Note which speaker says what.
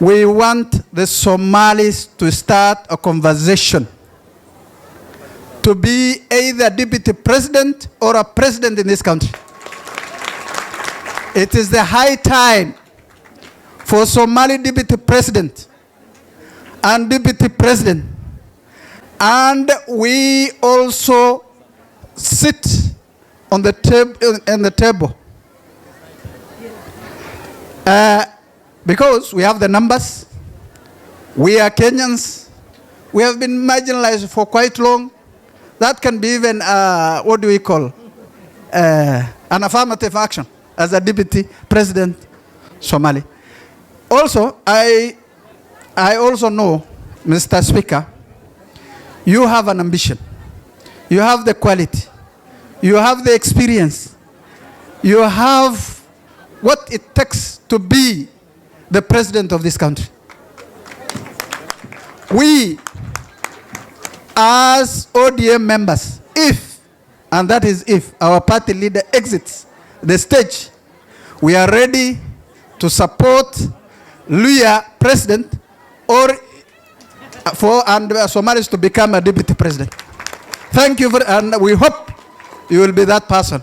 Speaker 1: We want the Somalis to start a conversation to be either deputy president or a president in this country. It is the high time for Somali deputy president and deputy president. And we also sit on the table because we have the numbers. We are Kenyans. We have been marginalized for quite long. That can be even, what do we call, an affirmative action as a deputy president Somali. Also, I also know, Mr. Speaker, you have an ambition. You have the quality. You have the experience. You have what it takes to be the president of this country. We, as ODM members, if, and that is if, our party leader exits the stage, we are ready to support Luya president or for Somalis to become a deputy president. Thank you, and we hope you will be that person.